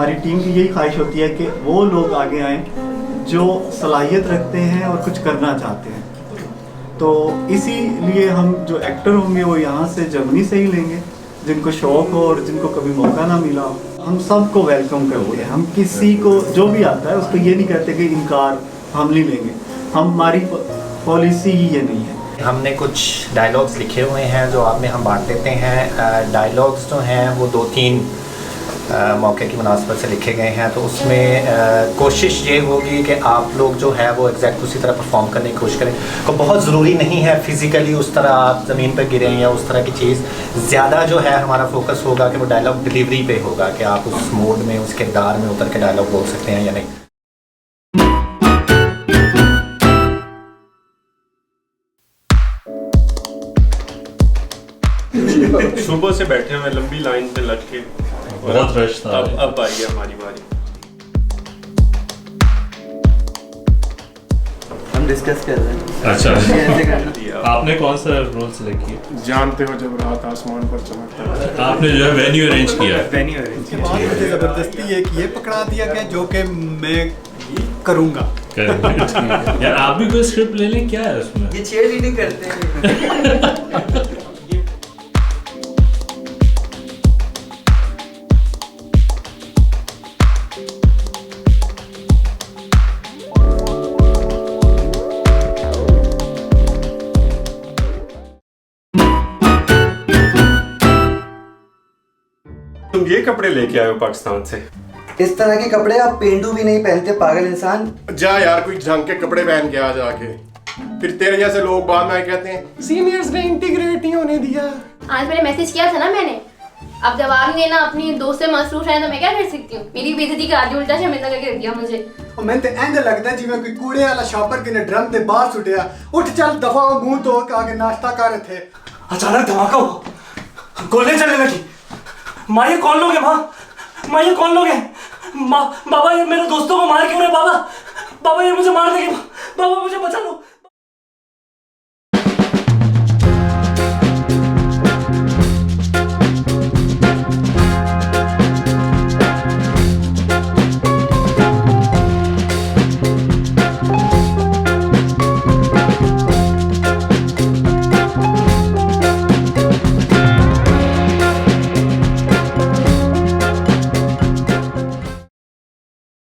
हमारी टीम की यही ख्वाहिश होती है कि वो लोग आगे आएँ जो सलाहियत रखते हैं और कुछ करना चाहते हैं। तो इसीलिए हम जो एक्टर होंगे वो यहाँ से जर्मनी से ही लेंगे, जिनको शौक़ हो और जिनको कभी मौका ना मिला हो। हम सबको वेलकम करते हैं, हम किसी को जो भी आता है उसको ये नहीं कहते कि इनकार हम नहीं लेंगे, हमारी पॉलिसी ही ये नहीं है। हमने कुछ डायलॉग्स लिखे हुए हैं जो आप में हम बांट देते हैं। डायलॉग्स जो हैं वो 2-3 मौके की मुनासबत से लिखे गए हैं, तो उसमें कोशिश ये होगी कि आप लोग जो है वो एग्जैक्ट उसी तरह परफॉर्म करने की कोशिश करें। तो बहुत ज़रूरी नहीं है फिज़िकली उस तरह आप ज़मीन पर गिरें या उस तरह की चीज़। ज़्यादा जो है हमारा फोकस होगा कि वो डायलॉग डिलीवरी पे होगा कि आप उस मोड में, उस किरदार में उतर के डायलॉग बोल सकते हैं या नहीं। सुबह से बैठे हुए लंबी लाइन पे लग के, बहुत रश था। अब आई है हमारी बारी। हम डिस्कस कर रहे हैं। अच्छा, ऐसे करना। आपने कौन सा रोल सेलेक्ट किया? जानते हो जब रात आसमान पर चमकता है। आपने जो है वेन्यू अरेंज किया है। वेन्यू अरेंज बाद मुझे ज़बरदस्ती एक ये पकड़ा दिया गया जो कि मैं करूँगा। यार आप भी कोई स्क्रिप्ट ले लें, क्या है उसमें? ये चीयर लीडिंग करते हैं। तुम ये कपड़े लेके आए हो पाकिस्तान से? इस तरह के कपड़े आप पेंडू भी नहीं पहनते, पागल इंसान। जा यार, कोई ढंग के कपड़े पहन के आ जाके। फिर तेरे जैसे लोग बाद में कहते हैं सीनियर्स ने इंटीग्रेट नहीं होने दिया। आज मैंने मैसेज किया था ना मैंने, अब जवाब देना अपनी दोस्त से मसरूफ है तो मैं क्या कर सकती हूँ। मेरी बेइज्जती करा दी, उल्टा शर्मिंदा करके रख दिया मुझे। और मैं तो इंज लगता जिवें कोई कूड़े वाला शॉपर के ने ड्रम दे बाहर सुटिया। उठ चल दफा हो, मुंह धो के आगे नाश्ता कर रहे थे। अचानक धमाका हुआ, गोलियां चलने लगी। माँ ये कौन लोग हैं? माँ ये कौन लोग हैं? माँ बाबा ये मेरे दोस्तों को मार क्यों रहे? बाबा ये मुझे मार देंगे। बाबा मुझे बचा लो।